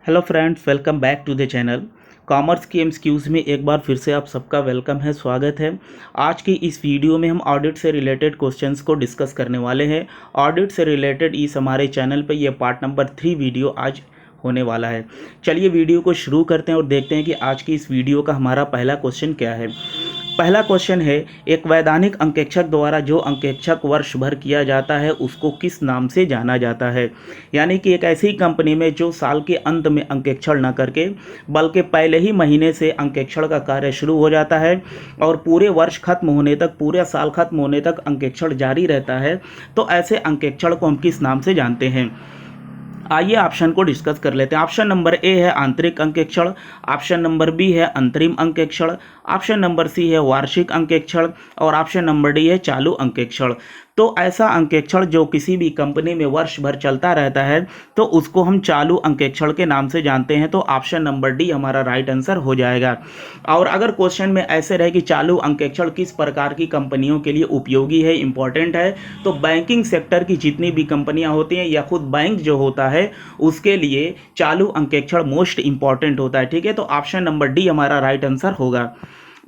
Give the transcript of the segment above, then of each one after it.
Hello friends, welcome back to the channel. Commerce की MCQs में एक बार फिर से आप सबका वेलकम है, स्वागत है। आज की इस वीडियो में हम ऑडिट से रिलेटेड क्वेश्चंस को डिस्कस करने वाले हैं। ऑडिट से रिलेटेड इस हमारे चैनल पे ये पार्ट नंबर 3 वीडियो आज होने वाला है। चलिए वीडियो को शुरू करते हैं और देखते हैं कि आज की इस वीडियो का हमारा पहला क्वेश्चन क्या है। पहला क्वेश्चन है, एक वैधानिक अंकेक्षक द्वारा जो अंकेक्षक वर्ष भर किया जाता है उसको किस नाम से जाना जाता है। यानी कि एक ऐसी कंपनी में जो साल के अंत में अंकेक्षण न करके बल्कि पहले ही महीने से अंकेक्षण का कार्य शुरू हो जाता है और पूरे वर्ष खत्म होने तक, पूरे साल खत्म होने तक अंकेक्षण जारी रहता है, तो ऐसे अंकेक्षण को हम किस नाम से जानते हैं। आइए ऑप्शन को डिस्कस कर लेते हैं। ऑप्शन नंबर ए है आंतरिक अंकेक्षण, ऑप्शन नंबर बी है अंतरिम अंकेक्षण, ऑप्शन नंबर सी है वार्षिक अंकेक्षण और ऑप्शन नंबर डी है चालू अंकेक्षण। तो ऐसा अंकेक्षण जो किसी भी कंपनी में वर्ष भर चलता रहता है तो उसको हम चालू अंकेक्षण के नाम से जानते हैं। तो ऑप्शन नंबर डी हमारा राइट आंसर हो जाएगा। और अगर क्वेश्चन में ऐसे रहे कि चालू अंकेक्षण किस प्रकार की कंपनियों के लिए उपयोगी है, इंपॉर्टेंट है, तो बैंकिंग सेक्टर की जितनी भी कंपनियां होती हैं या खुद बैंक जो होता है उसके लिए चालू अंकेक्षण मोस्ट इंपॉर्टेंट होता है। ठीक है, तो ऑप्शन नंबर डी हमारा राइट आंसर होगा।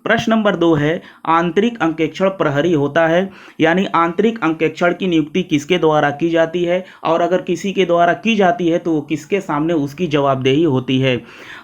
प्रश्न नंबर 2 है, आंतरिक अंकेक्षण प्रहरी होता है, यानी आंतरिक अंकेक्षण की नियुक्ति किसके द्वारा की जाती है और अगर किसी के द्वारा की जाती है तो वो किसके सामने उसकी जवाबदेही होती है।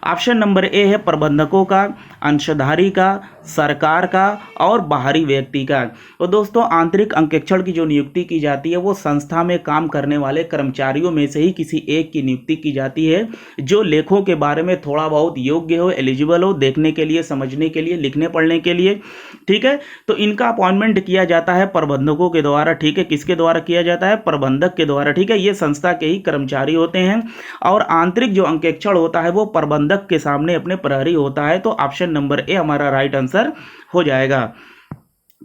ऑप्शन नंबर ए है प्रबंधकों का, अंशधारी का, सरकार का और बाहरी व्यक्ति का। तो दोस्तों, आंतरिक अंकेक्षण की जो नियुक्ति की जाती है वो संस्था में काम करने वाले कर्मचारियों में से ही किसी एक की नियुक्ति की जाती है जो लेखों के बारे में थोड़ा बहुत योग्य हो, एलिजिबल हो, देखने के लिए, समझने के लिए, लिखने पढ़ने के लिए। ठीक है, तो इनका अपॉइंटमेंट किया जाता है प्रबंधकों के द्वारा। ठीक है, किसके द्वारा किया जाता है? प्रबंधक के द्वारा। ठीक है, ये संस्था के ही कर्मचारी होते हैं और आंतरिक जो अंकेक्षण होता है वो प्रबंधक के सामने अपने प्रहरी होता है। तो ऑप्शन नंबर ए हमारा राइट आंसर हो जाएगा।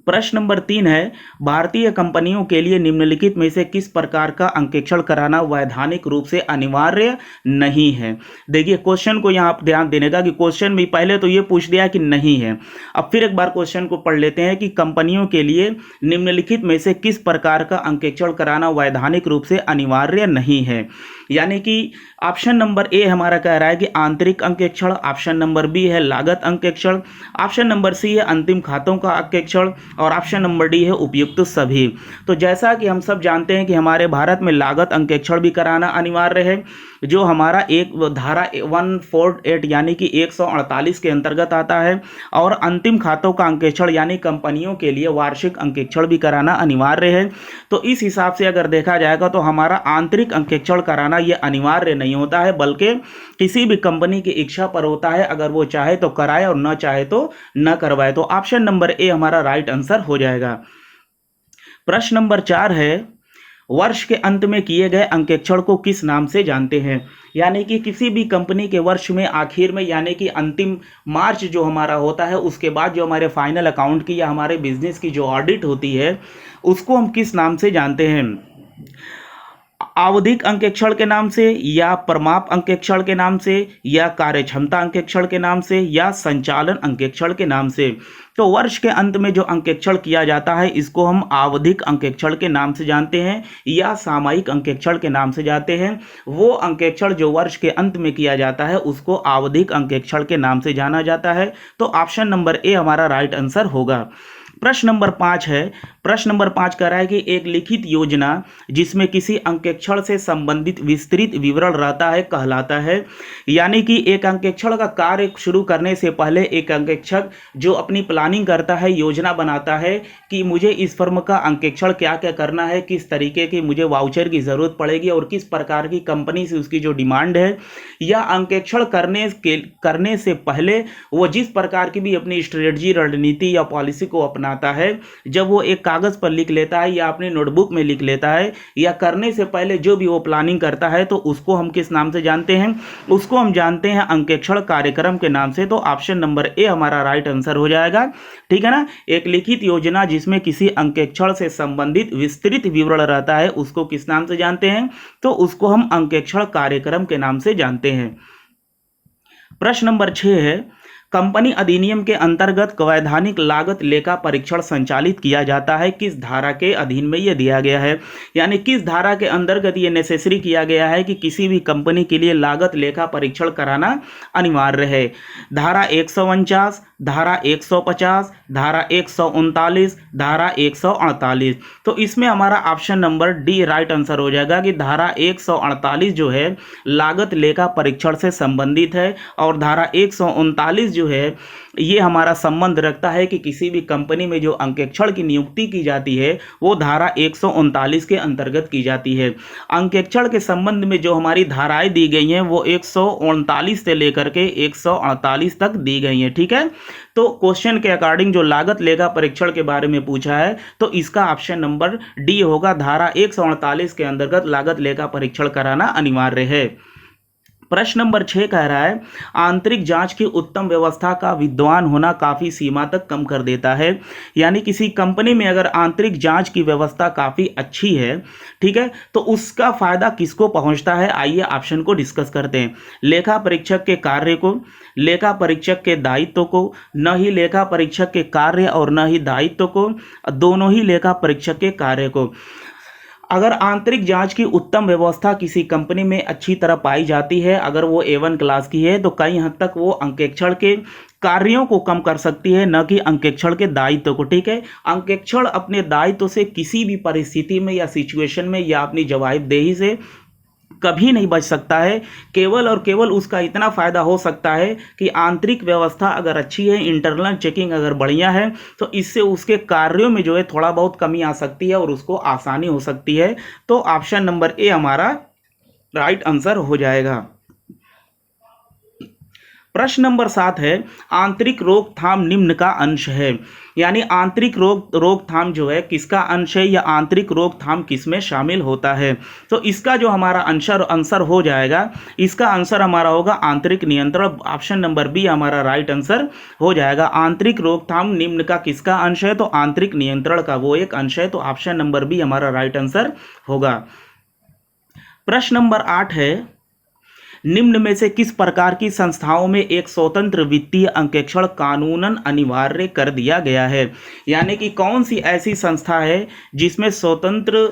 प्रश्न नंबर 3 है, भारतीय कंपनियों के लिए निम्नलिखित में से किस प्रकार का अंकेक्षण कराना वैधानिक रूप से अनिवार्य नहीं है। देखिए क्वेश्चन को यहाँ ध्यान देने का कि क्वेश्चन भी पहले तो ये पूछ दिया कि नहीं है। अब फिर एक बार क्वेश्चन को पढ़ लेते हैं कि कंपनियों के लिए निम्नलिखित में से किस प्रकार का अंकेक्षण कराना वैधानिक रूप से अनिवार्य नहीं है। यानी कि ऑप्शन नंबर ए हमारा कह रहा है कि आंतरिक अंकेक्षण, ऑप्शन नंबर बी है लागत अंकेक्षण, ऑप्शन नंबर सी है अंतिम खातों का अंकेक्षण और ऑप्शन नंबर डी है उपयुक्त सभी। तो जैसा कि हम सब जानते हैं कि हमारे भारत में लागत अंकेक्षण भी कराना अनिवार्य है, जो हमारा एक धारा 148 यानी कि 148 के अंतर्गत आता है, और अंतिम खातों का अंकेक्षण यानी कंपनियों के लिए वार्षिक अंकेक्षण भी कराना अनिवार्य है। तो इस हिसाब से अगर देखा जाएगा तो हमारा आंतरिक अंकेक्षण कराना यह अनिवार्य नहीं होता है, बल्कि किसी भी कंपनी की इच्छा पर होता है। अगर वो चाहे तो कराए और न चाहे तो न करवाए। तो ऑप्शन नंबर ए हमारा राइट आंसर हो जाएगा। प्रश्न नंबर 4 है, वर्ष के अंत में किए गए अंकेक्षण को किस नाम से जानते हैं। यानी कि किसी भी कंपनी के वर्ष में आखिर में, यानी कि अंतिम मार्च जो हमारा होता है उसके बाद जो हमारे फाइनल अकाउंट की या हमारे बिजनेस की जो ऑडिट होती है उसको हम किस नाम से जानते हैं। आवधिक अंकेक्षण के नाम से, या परमाप अंकेक्षण के नाम से, या कार्यक्षमता अंकेक्षण के नाम से, या संचालन अंकेक्षण के नाम से। तो वर्ष के अंत में जो अंकेक्षण किया जाता है इसको हम आवधिक अंकेक्षण के नाम से जानते हैं या सामयिक अंकेक्षण के नाम से जानते हैं। वो अंकेक्षण जो वर्ष के अंत में किया जाता है उसको आवधिक अंकेक्षण के नाम से जाना जाता है। तो ऑप्शन नंबर ए हमारा राइट आंसर होगा। प्रश्न नंबर 5 है, प्रश्न नंबर 5 कह रहा है कि एक लिखित योजना जिसमें किसी अंकेक्षण से संबंधित विस्तृत विवरण रहता है कहलाता है। यानी कि एक अंकेक्षण का कार्य शुरू करने से पहले एक अंकेक्षक जो अपनी प्लानिंग करता है, योजना बनाता है कि मुझे इस फर्म का अंकेक्षण क्या क्या करना है, किस तरीके की मुझे वाउचर की ज़रूरत पड़ेगी और किस प्रकार की कंपनी से उसकी जो डिमांड है, या अंकेक्षण करने से पहले वो जिस प्रकार की भी अपनी स्ट्रेटजी, रणनीति या पॉलिसी को अपनाता है, जब वो एक कागज़ पर लिख लेता है या अपनी नोटबुक में लिख लेता है, या करने से पहले जो भी वो प्लानिंग करता है, तो उसको हम किस नाम से जानते हैं? उसको हम जानते हैं अंकेक्षण कार्यक्रम के नाम से। तो ऑप्शन नंबर ए हमारा राइट आंसर हो जाएगा। ठीक है ना, एक लिखित योजना जिसमें किसी अंकेक्षण से संबंधित विस्तृत विवरण रहता है उसको किस नाम से जानते हैं? तो उसको हम अंकेक्षण कार्यक्रम के नाम से जानते हैं। प्रश्न नंबर 6 है, कंपनी अधिनियम के अंतर्गत वैधानिक लागत लेखा परीक्षण संचालित किया जाता है, किस धारा के अधीन में ये दिया गया है, यानी किस धारा के अंतर्गत ये नेसेसरी किया गया है कि किसी भी कंपनी के लिए लागत लेखा परीक्षण कराना अनिवार्य है। धारा 149, धारा 150, धारा 139, धारा 148। तो इसमें हमारा option number D right answer हो जाएगा कि धारा 148 जो है लागत लेखा परीक्षण से संबंधित है, और धारा 139 जो है ये हमारा संबंध रखता है कि किसी भी कंपनी में जो अंकेक्षण की नियुक्ति की जाती है वो धारा 139 के अंतर्गत की जाती है। अंकेक्षण के संबंध में जो हमारी धाराएं दी गई हैं वो 139 से लेकर के 148 तक दी गई हैं। ठीक है, तो क्वेश्चन के अकॉर्डिंग जो लागत लेखा परीक्षण के बारे में पूछा है तो इसका ऑप्शन नंबर डी होगा, धारा 148 के अंतर्गत लागत लेखा परीक्षण कराना अनिवार्य है। प्रश्न नंबर 6 कह रहा है आंतरिक जांच की उत्तम व्यवस्था का विद्वान होना काफ़ी सीमा तक कम कर देता है, यानी किसी कंपनी में अगर आंतरिक जांच की व्यवस्था काफ़ी अच्छी है, ठीक है, तो उसका फायदा किसको पहुंचता है, आइए ऑप्शन को डिस्कस करते हैं। लेखा परीक्षक के कार्य को, लेखा परीक्षक के दायित्व को, न ही लेखा परीक्षक के कार्य और न ही दायित्व को, दोनों ही लेखा परीक्षक के कार्य को। अगर आंतरिक जांच की उत्तम व्यवस्था किसी कंपनी में अच्छी तरह पाई जाती है, अगर वो A1 क्लास की है, तो कई हद तक वो अंकेक्षण के कार्यों को कम कर सकती है, न कि अंकेक्षण के दायित्व को। ठीक है, अंकेक्षण अपने दायित्व से किसी भी परिस्थिति में या सिचुएशन में या अपनी जवाबदेही से कभी नहीं बच सकता है। केवल और केवल उसका इतना फायदा हो सकता है कि आंतरिक व्यवस्था अगर अच्छी है, इंटरनल चेकिंग अगर बढ़िया है, तो इससे उसके कार्यों में जो है थोड़ा बहुत कमी आ सकती है और उसको आसानी हो सकती है। तो ऑप्शन नंबर ए हमारा राइट आंसर हो जाएगा। प्रश्न नंबर 7 है आंतरिक रोकथाम निम्न का अंश है, यानी आंतरिक रोकथाम जो है किसका अंश है या आंतरिक रोकथाम किसमें शामिल होता है। तो इसका जो हमारा आंसर हो जाएगा, इसका आंसर हमारा होगा आंतरिक नियंत्रण। ऑप्शन नंबर बी हमारा राइट आंसर हो जाएगा। आंतरिक रोकथाम निम्न का किसका अंश है, तो आंतरिक नियंत्रण का वो एक अंश है। तो ऑप्शन नंबर बी हमारा राइट आंसर होगा। प्रश्न नंबर 8 है निम्न में से किस प्रकार की संस्थाओं में एक स्वतंत्र वित्तीय अंकेक्षण कानूनन अनिवार्य कर दिया गया है, यानी कि कौन सी ऐसी संस्था है जिसमें स्वतंत्र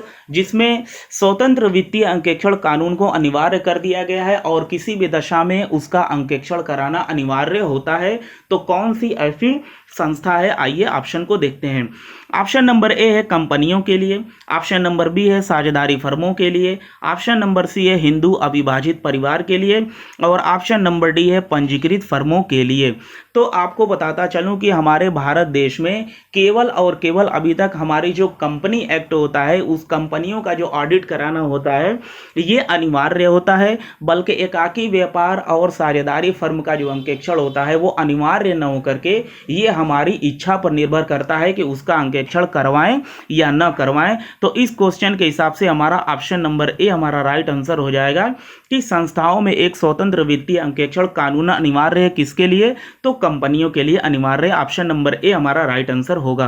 वित्तीय अंकेक्षण कानून को अनिवार्य कर दिया गया है और किसी भी दशा में उसका अंकेक्षण कराना अनिवार्य होता है। तो कौन सी ऐसी संस्था है, आइए ऑप्शन को देखते हैं। ऑप्शन नंबर ए है कंपनियों के लिए, ऑप्शन नंबर बी है साझेदारी फर्मों के लिए, ऑप्शन नंबर सी है हिंदू अविभाजित परिवार के लिए, और ऑप्शन नंबर डी है पंजीकृत फर्मों के लिए। तो आपको बताता चलूं कि हमारे भारत देश में केवल और केवल अभी तक हमारी जो कंपनी एक्ट होता है, उस कंपनियों का जो ऑडिट कराना होता है ये अनिवार्य होता है, बल्कि एकाकी व्यापार और साझेदारी फर्म का जो अंकेक्षण होता है वो अनिवार्य न होकर के ये हमारी इच्छा पर निर्भर करता है कि उसका अंकेक्षण करवाएं या न करवाएं। तो इस क्वेश्चन के हिसाब से हमारा ऑप्शन नंबर ए हमारा राइट आंसर हो जाएगा कि संस्थाओं में एक स्वतंत्र वित्तीय अंकेक्षण कानून अनिवार्य है, किसके लिए, तो कंपनियों के लिए अनिवार्य है। ऑप्शन नंबर ए हमारा राइट आंसर होगा।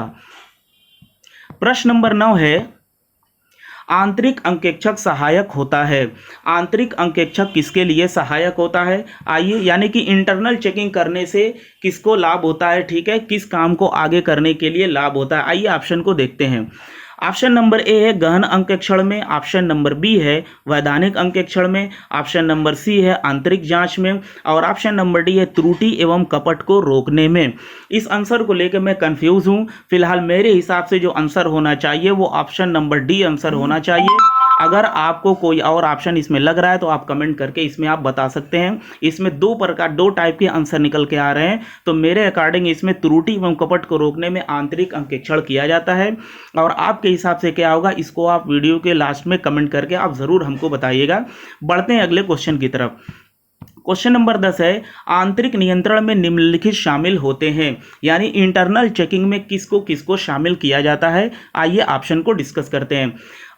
प्रश्न नंबर 9 है आंतरिक अंकेक्षक सहायक होता है। आंतरिक अंकेक्षक किसके लिए सहायक होता है, आइए, यानी कि इंटरनल चेकिंग करने से किसको लाभ होता है, ठीक है, किस काम को आगे करने के लिए लाभ होता है, आइए ऑप्शन को देखते हैं। ऑप्शन नंबर ए है गहन अंकेक्षण में, ऑप्शन नंबर बी है वैधानिक अंकेक्षण में, ऑप्शन नंबर सी है आंतरिक जांच में, और ऑप्शन नंबर डी है त्रुटि एवं कपट को रोकने में। इस आंसर को लेकर मैं कंफ्यूज हूं। फिलहाल मेरे हिसाब से जो आंसर होना चाहिए वो ऑप्शन नंबर डी आंसर होना चाहिए। अगर आपको कोई और ऑप्शन इसमें लग रहा है तो आप कमेंट करके इसमें आप बता सकते हैं। इसमें दो टाइप के आंसर निकल के आ रहे हैं, तो मेरे अकॉर्डिंग इसमें त्रुटि एवं कपट को रोकने में आंतरिक अंकेक्षण किया जाता है। और आपके हिसाब से क्या होगा, इसको आप वीडियो के लास्ट में कमेंट करके आप ज़रूर हमको बताइएगा। बढ़ते हैं अगले क्वेश्चन की तरफ। क्वेश्चन नंबर 10 है आंतरिक नियंत्रण में निम्नलिखित शामिल होते हैं, यानी इंटरनल चेकिंग में किसको किसको शामिल किया जाता है, आइए ऑप्शन को डिस्कस करते हैं।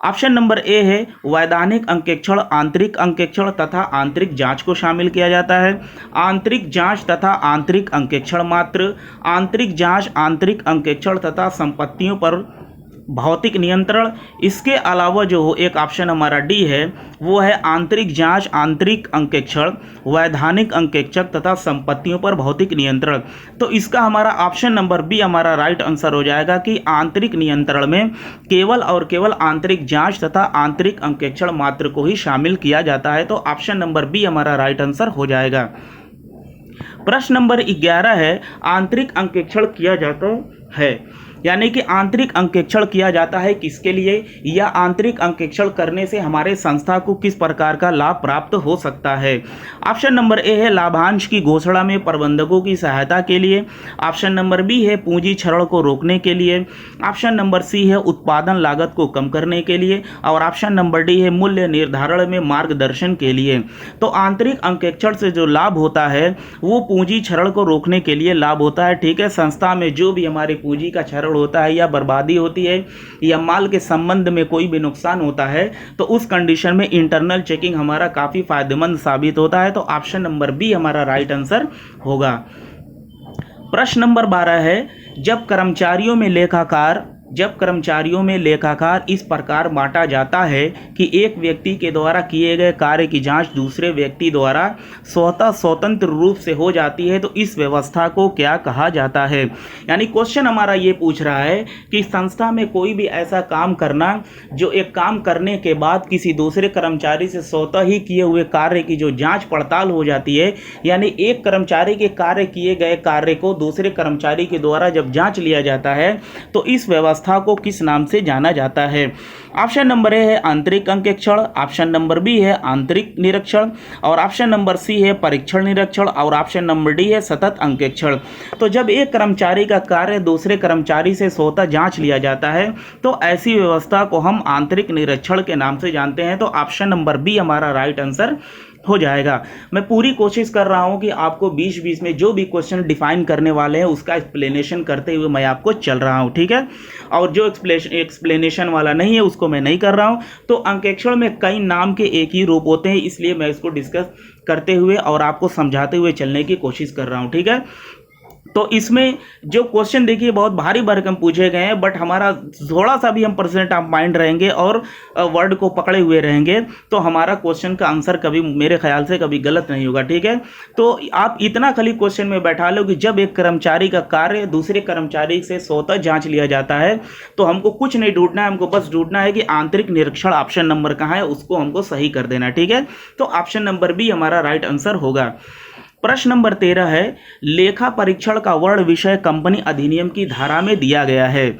ऑप्शन नंबर ए है वैधानिक अंकेक्षण, आंतरिक अंकेक्षण तथा आंतरिक जांच को शामिल किया जाता है। आंतरिक जांच तथा आंतरिक अंकेक्षण मात्र, आंतरिक जांच, आंतरिक अंकेक्षण तथा संपत्तियों पर भौतिक नियंत्रण। इसके अलावा जो एक ऑप्शन हमारा डी है वो है आंतरिक जांच, आंतरिक अंकेक्षण, वैधानिक अंकेक्षक तथा संपत्तियों पर भौतिक नियंत्रण। तो इसका हमारा ऑप्शन नंबर बी हमारा राइट आंसर हो जाएगा कि आंतरिक नियंत्रण में केवल और केवल आंतरिक जांच तथा आंतरिक अंकेक्षण मात्र को ही शामिल किया जाता है। तो ऑप्शन नंबर बी हमारा राइट आंसर हो जाएगा। प्रश्न नंबर 11 है आंतरिक अंकेक्षण किया जाता है, यानी कि आंतरिक अंकेक्षण किया जाता है किसके लिए, या आंतरिक अंकेक्षण करने से हमारे संस्था को किस प्रकार का लाभ प्राप्त हो सकता है। ऑप्शन नंबर ए है लाभांश की घोषणा में प्रबंधकों की सहायता के लिए। ऑप्शन नंबर बी है पूंजी क्षरण को रोकने के लिए। ऑप्शन नंबर सी है उत्पादन लागत को कम करने के लिए। और ऑप्शन नंबर डी है मूल्य निर्धारण में मार्गदर्शन के लिए। तो आंतरिक अंकेक्षण से जो लाभ होता है वो पूंजी क्षरण को रोकने के लिए लाभ होता है। ठीक है, संस्था में जो भी हमारी पूंजी का क्षरण होता है या बर्बादी होती है या माल के संबंध में कोई भी नुकसान होता है तो उस कंडीशन में इंटरनल चेकिंग हमारा काफी फायदेमंद साबित होता है। तो ऑप्शन नंबर बी हमारा राइट आंसर होगा। प्रश्न नंबर 12 है जब कर्मचारियों में लेखाकार इस प्रकार बांटा जाता है कि एक व्यक्ति के द्वारा किए गए कार्य की जांच दूसरे व्यक्ति द्वारा स्वतंत्र रूप से हो जाती है, तो इस व्यवस्था को क्या कहा जाता है। यानी क्वेश्चन हमारा ये पूछ रहा है कि संस्था में कोई भी ऐसा काम करना जो एक काम करने के बाद किसी दूसरे कर्मचारी से स्वतः ही किए हुए कार्य की जो जांच पड़ताल हो जाती है, यानी एक कर्मचारी के कार्य किए गए कार्य को दूसरे कर्मचारी के द्वारा जब जांच लिया जाता है तो इस व्यवस्था को किस नाम से जाना जाता है। ऑप्शन नंबर ए है आंतरिक अंकेक्षण, ऑप्शन नंबर बी है आंतरिक निरीक्षण, और ऑप्शन नंबर सी है परीक्षण निरीक्षण, और ऑप्शन नंबर डी है सतत अंकेक्षण। तो जब एक कर्मचारी का कार्य दूसरे कर्मचारी से स्वतः जांच लिया जाता है तो ऐसी व्यवस्था को हम आंतरिक निरीक्षण के नाम से जानते हैं। तो ऑप्शन नंबर बी हमारा राइट आंसर हो जाएगा। मैं पूरी कोशिश कर रहा हूं कि आपको बीच में जो भी क्वेश्चन डिफाइन करने वाले हैं उसका एक्सप्लेनेशन करते हुए मैं आपको चल रहा हूं, ठीक है। और जो एक्सप्लेनेशन वाला नहीं है उसको मैं नहीं कर रहा हूं। तो अंकेक्षण में कई नाम के एक ही रूप होते हैं, इसलिए मैं इसको डिस्कस करते हुए और आपको समझाते हुए चलने की कोशिश कर रहा हूं, ठीक है। तो इसमें जो क्वेश्चन देखिए बहुत भारी भरकम पूछे गए हैं, बट हमारा थोड़ा सा भी हम परसेंट ऑफ माइंड रहेंगे और वर्ड को पकड़े हुए रहेंगे तो हमारा क्वेश्चन का आंसर कभी मेरे ख्याल से कभी गलत नहीं होगा, ठीक है। तो आप इतना खाली क्वेश्चन में बैठा लो कि जब एक कर्मचारी का कार्य दूसरे कर्मचारी से स्वतः जांच लिया जाता है तो हमको कुछ नहीं ढूंढना है, हमको बस ढूंढना है कि आंतरिक निरीक्षण ऑप्शन नंबर कहाँ है, उसको हमको सही कर देना, ठीक है। तो ऑप्शन नंबर बी हमारा राइट आंसर होगा। प्रश्न नंबर 13 है लेखा परीक्षण का वर्ण विषय कंपनी अधिनियम की धारा में दिया गया है।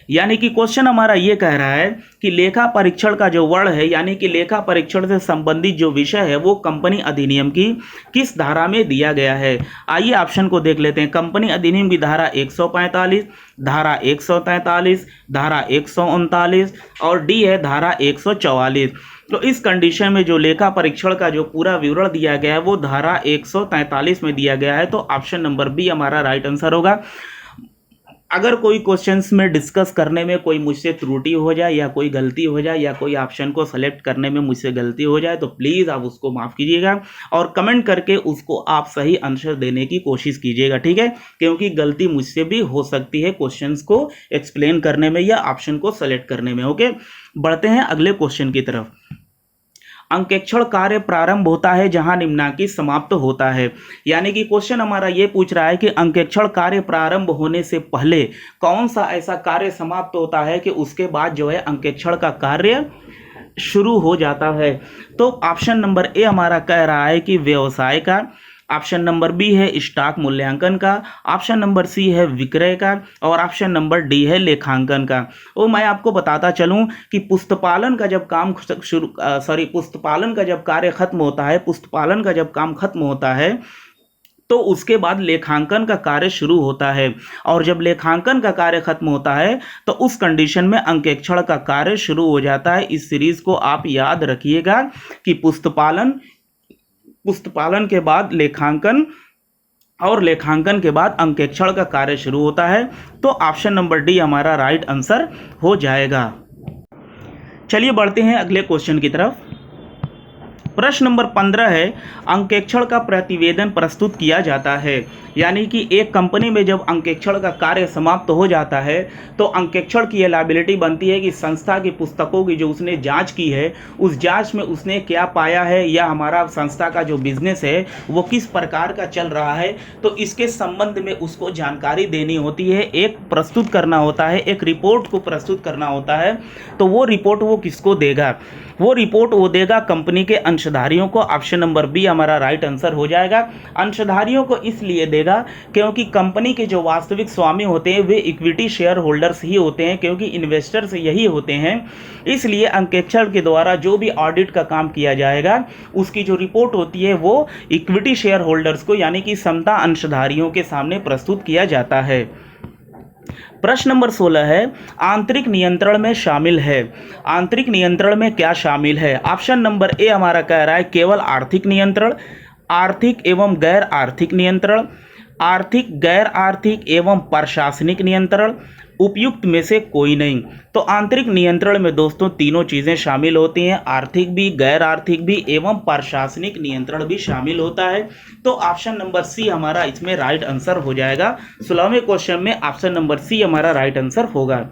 यानी कि क्वेश्चन हमारा ये कह रहा है कि लेखा परीक्षण का जो वर्ण है, यानी कि लेखा परीक्षण से संबंधित जो विषय है वो कंपनी अधिनियम की किस धारा में दिया गया है। आइए ऑप्शन को देख लेते हैं। कंपनी अधिनियम की धारा 145, धारा 143, धारा 139 और डी है धारा 144। तो इस कंडीशन में जो लेखा परीक्षण का जो पूरा विवरण दिया गया है वो धारा 143 में दिया गया है। तो ऑप्शन नंबर बी हमारा राइट आंसर होगा। अगर कोई क्वेश्चंस में डिस्कस करने में कोई मुझसे त्रुटि हो जाए या कोई गलती हो जाए या कोई ऑप्शन को सेलेक्ट करने में मुझसे गलती हो जाए तो प्लीज़ आप उसको माफ़ कीजिएगा और कमेंट करके उसको आप सही आंसर देने की कोशिश कीजिएगा, ठीक है। क्योंकि गलती मुझसे भी हो सकती है क्वेश्चंस को एक्सप्लेन करने में या ऑप्शन को सेलेक्ट करने में, ओके। बढ़ते हैं अगले क्वेश्चन की तरफ। अंकेक्षण कार्य प्रारंभ होता है जहां निम्नांकित समाप्त होता है। यानी कि क्वेश्चन हमारा ये पूछ रहा है कि अंकेक्षण कार्य प्रारंभ होने से पहले कौन सा ऐसा कार्य समाप्त होता है कि उसके बाद जो है अंकेक्षण का कार्य शुरू हो जाता है। तो ऑप्शन नंबर ए हमारा कह रहा है कि व्यवसाय का, ऑप्शन नंबर बी है स्टॉक मूल्यांकन का, ऑप्शन नंबर सी है विक्रय का और ऑप्शन नंबर डी है लेखांकन का। वो मैं आपको बताता चलूं कि पुस्तपालन का जब काम पुस्तपालन का जब कार्य खत्म होता है, पुस्तपालन का जब काम खत्म होता है तो उसके बाद लेखांकन का कार्य शुरू होता है, और जब लेखांकन का कार्य खत्म होता है तो उस कंडीशन में अंकेक्षण का कार्य शुरू हो जाता है। इस सीरीज को आप याद रखिएगा कि पुस्तपालन के बाद लेखांकन और लेखांकन के बाद अंकेक्षण का कार्य शुरू होता है। तो ऑप्शन नंबर डी हमारा राइट आंसर हो जाएगा। चलिए बढ़ते हैं अगले क्वेश्चन की तरफ। प्रश्न नंबर 15 है, अंकेक्षण का प्रतिवेदन प्रस्तुत किया जाता है। यानी कि एक कंपनी में जब अंकेक्षण का कार्य समाप्त हो जाता है तो अंकेक्षण की यह लायबिलिटी बनती है कि संस्था की पुस्तकों की जो उसने जांच की है, उस जांच में उसने क्या पाया है या हमारा संस्था का जो बिजनेस है वो किस प्रकार का चल रहा है, तो इसके संबंध में उसको जानकारी देनी होती है, एक प्रस्तुत करना होता है, एक रिपोर्ट को प्रस्तुत करना होता है। तो वो रिपोर्ट वो किसको देगा? वो रिपोर्ट वो देगा कंपनी के अंशधारियों को। ऑप्शन नंबर बी हमारा राइट आंसर हो जाएगा। अंशधारियों को इसलिए देगा क्योंकि कंपनी के जो वास्तविक स्वामी होते हैं वे इक्विटी शेयर होल्डर्स ही होते हैं, क्योंकि इन्वेस्टर्स यही होते हैं। इसलिए अंकेक्षण के द्वारा जो भी ऑडिट का काम किया जाएगा उसकी जो रिपोर्ट होती है वो इक्विटी शेयर होल्डर्स को यानी कि समता अंशधारियों के सामने प्रस्तुत किया जाता है। प्रश्न नंबर 16 है, आंतरिक नियंत्रण में शामिल है। आंतरिक नियंत्रण में क्या शामिल है? ऑप्शन नंबर ए हमारा कह रहा है केवल आर्थिक नियंत्रण, आर्थिक एवं गैर आर्थिक नियंत्रण, आर्थिक गैर आर्थिक एवं प्रशासनिक नियंत्रण, उपयुक्त में से कोई नहीं। तो आंतरिक नियंत्रण में दोस्तों तीनों चीजें शामिल होती हैं, आर्थिक भी, गैर आर्थिक भी एवं प्रशासनिक नियंत्रण भी शामिल होता है। तो ऑप्शन नंबर सी हमारा इसमें राइट आंसर हो जाएगा। 16वें क्वेश्चन में ऑप्शन नंबर सी हमारा राइट आंसर होगा।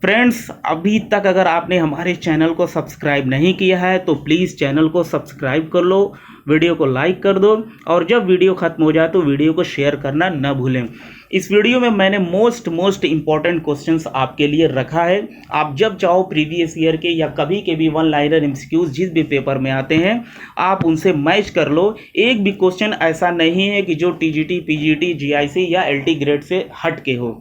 फ्रेंड्स, अभी तक अगर आपने हमारे चैनल को सब्सक्राइब नहीं किया है तो प्लीज़ चैनल को सब्सक्राइब कर लो, वीडियो को लाइक कर दो और जब वीडियो खत्म हो जाए तो वीडियो को शेयर करना न भूलें। इस वीडियो में मैंने मोस्ट इंपॉर्टेंट क्वेश्चंस आपके लिए रखा है। आप जब चाहो प्रीवियस ईयर के या कभी के भी वन लाइनर एमसीक्यूज जिस भी पेपर में आते हैं आप उनसे मैच कर लो। एक भी क्वेश्चन ऐसा नहीं है कि जो टीजीटी, पीजीटी, जीआईसी या एलटी ग्रेड से हट के हो।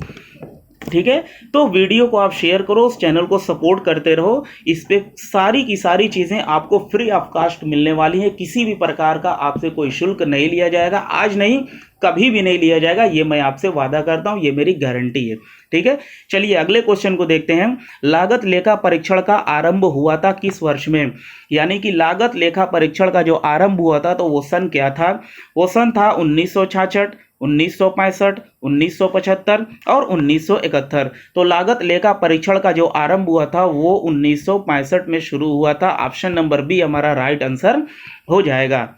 ठीक है, तो वीडियो को आप शेयर करो, उस चैनल को सपोर्ट करते रहो। इस पे सारी की सारी चीज़ें आपको फ्री ऑफ कास्ट मिलने वाली है। किसी भी प्रकार का आपसे कोई शुल्क नहीं लिया जाएगा, आज नहीं कभी भी नहीं लिया जाएगा, ये मैं आपसे वादा करता हूं, ये मेरी गारंटी है। ठीक है, चलिए अगले क्वेश्चन को देखते हैं। लागत लेखा परीक्षण का आरंभ हुआ था किस वर्ष में? यानी कि लागत लेखा परीक्षण का जो आरंभ हुआ था तो वो सन क्या था? वो सन था 1966, 1965, 1975 और 1971। तो लागत लेखा परीक्षण का जो आरंभ हुआ था वो 1965 में शुरू हुआ था। ऑप्शन नंबर बी हमारा राइट आंसर हो जाएगा।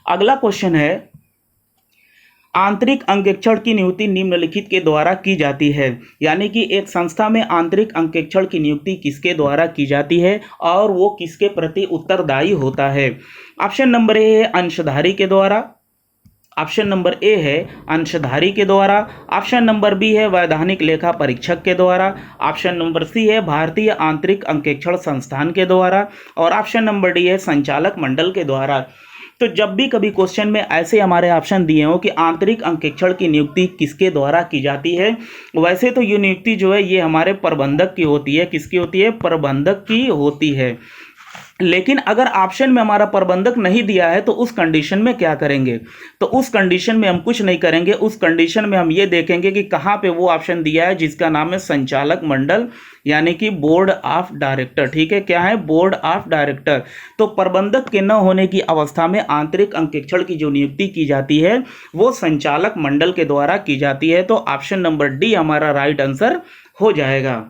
अगला क्वेश्चन है, आंतरिक अंकेक्षण की नियुक्ति निम्नलिखित के द्वारा की जाती है। यानी कि एक संस्था में आंतरिक अंकेक्षण की नियुक्ति किसके द्वारा की जाती है और वो किसके प्रति उत्तरदायी होता है? ऑप्शन नंबर ए है अंशधारी के द्वारा, ऑप्शन नंबर ए है अंशधारी के द्वारा, ऑप्शन नंबर बी है वैधानिक लेखा परीक्षक के द्वारा, ऑप्शन नंबर सी है भारतीय आंतरिक अंकेक्षण संस्थान के द्वारा और ऑप्शन नंबर डी है संचालक मंडल के द्वारा। तो जब भी कभी क्वेश्चन में ऐसे हमारे ऑप्शन दिए हो कि आंतरिक अंकेक्षण की नियुक्ति किसके द्वारा की जाती है, वैसे तो ये नियुक्ति जो है ये हमारे प्रबंधक की होती है। किसकी होती है? प्रबंधक की होती है। लेकिन अगर ऑप्शन में हमारा प्रबंधक नहीं दिया है तो उस कंडीशन में क्या करेंगे? तो उस कंडीशन में हम कुछ नहीं करेंगे। उस कंडीशन में हम ये देखेंगे कि कहाँ पे वो ऑप्शन दिया है जिसका नाम है संचालक मंडल यानी कि बोर्ड ऑफ डायरेक्टर। ठीक है, क्या है? Board of director. तो प्रबंधक के न होने की अवस्था में आंतरिक अंकेक्षण की जो नियुक्ति की जाती है वो संचालक मंडल के द्वारा की जाती है। तो ऑप्शन नंबर डी हमारा राइट आंसर हो जाएगा।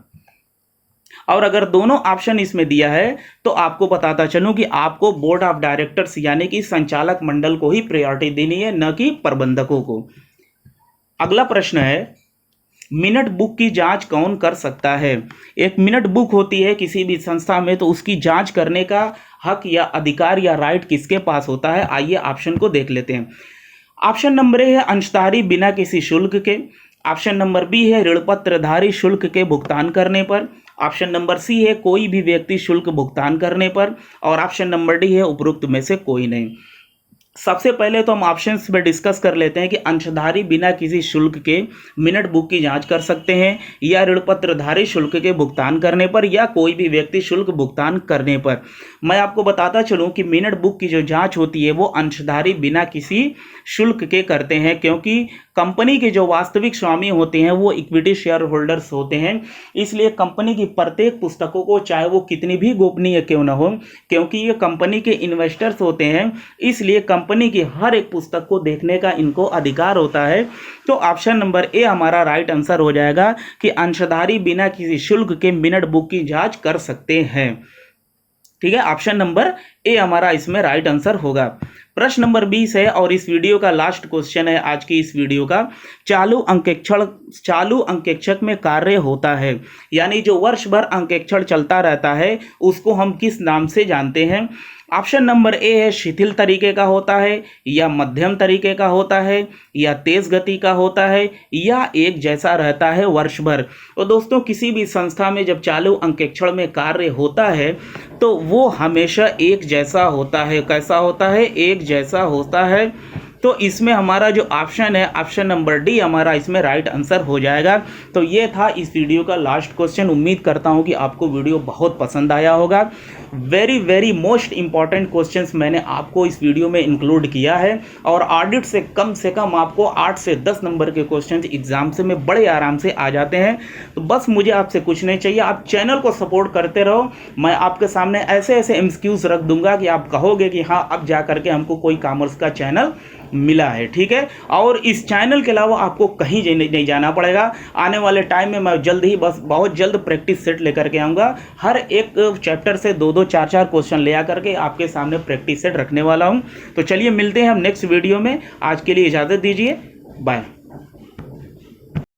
और अगर दोनों ऑप्शन इसमें दिया है तो आपको बताता चलूं कि आपको बोर्ड ऑफ डायरेक्टर्स यानी कि संचालक मंडल को ही प्रायोरिटी देनी है, न कि प्रबंधकों को। अगला प्रश्न है, मिनट बुक की जांच कौन कर सकता है? एक मिनट बुक होती है किसी भी संस्था में, तो उसकी जांच करने का हक या अधिकार या राइट किसके पास होता है? आइए ऑप्शन को देख लेते हैं। ऑप्शन नंबर ए है अंशधारी बिना किसी शुल्क के, ऑप्शन नंबर बी है ऋणपत्रधारी शुल्क के भुगतान करने पर, ऑप्शन नंबर सी है कोई भी व्यक्ति शुल्क भुगतान करने पर और ऑप्शन नंबर डी है उपरोक्त में से कोई नहीं। सबसे पहले तो हम ऑप्शंस में डिस्कस कर लेते हैं कि अंशधारी बिना किसी शुल्क के मिनट बुक की जांच कर सकते हैं या ऋणपत्रधारी शुल्क के भुगतान करने पर या कोई भी व्यक्ति शुल्क भुगतान करने पर। मैं आपको बताता चलूं कि मिनट बुक की जो जांच होती है वो अंशधारी बिना किसी शुल्क के करते हैं, क्योंकि कंपनी के जो वास्तविक स्वामी होते हैं वो इक्विटी शेयर होल्डर्स होते हैं। इसलिए कंपनी की प्रत्येक पुस्तकों को चाहे वो कितनी भी गोपनीय क्यों न हो, क्योंकि ये कंपनी के इन्वेस्टर्स होते हैं, इसलिए कंपनी की हर एक पुस्तक को देखने का इनको अधिकार होता है। तो ऑप्शन नंबर ए हमारा राइट आंसर हो जाएगा कि अंशधारी बिना किसी शुल्क के मिनट बुक की जांच कर सकते हैं। ठीक है, ऑप्शन नंबर ए हमारा इसमें राइट आंसर होगा। प्रश्न नंबर 20 है और इस वीडियो का लास्ट क्वेश्चन है आज की इस वीडियो का। चालू अंकेक्षण में कार्य होता है, यानी जो वर्ष भर अंकेक्षण चलता रहता है उसको हम किस नाम से जानते हैं? ऑप्शन नंबर ए है शिथिल तरीके का होता है, या मध्यम तरीके का होता है, या तेज गति का होता है, या एक जैसा रहता है वर्ष भर। तो दोस्तों किसी भी संस्था में जब चालू अंकेक्षण में कार्य होता है तो वो हमेशा एक जैसा होता है। कैसा होता है? एक जैसा होता है। तो इसमें हमारा जो ऑप्शन है, ऑप्शन नंबर डी हमारा इसमें राइट आंसर हो जाएगा। तो ये था इस वीडियो का लास्ट क्वेश्चन। उम्मीद करता हूँ कि आपको वीडियो बहुत पसंद आया होगा। वेरी मोस्ट इंपॉर्टेंट क्वेश्चंस मैंने आपको इस वीडियो में इंक्लूड किया है, और ऑडिट से कम आपको 8 से 10 नंबर के क्वेश्चंस एग्जाम से में बड़े आराम से आ जाते हैं। तो बस मुझे आपसे कुछ नहीं चाहिए, आप चैनल को सपोर्ट करते रहो। मैं आपके सामने ऐसे ऐसे एमसीक्यूज रख दूंगा कि आप कहोगे कि हाँ अब जा करके हमको कोई कॉमर्स का चैनल मिला है। ठीक है, और इस चैनल के अलावा आपको कहीं नहीं जाना पड़ेगा। आने वाले टाइम में मैं जल्द ही, बस बहुत जल्द प्रैक्टिस सेट लेकर के आऊँगा। हर एक चैप्टर से 2-2 4-4 क्वेश्चन ले आकर के आपके सामने प्रैक्टिस सेट रखने वाला हूँ। तो चलिए मिलते हैं हम नेक्स्ट वीडियो में। आज के लिए इजाज़त दीजिए, बाय।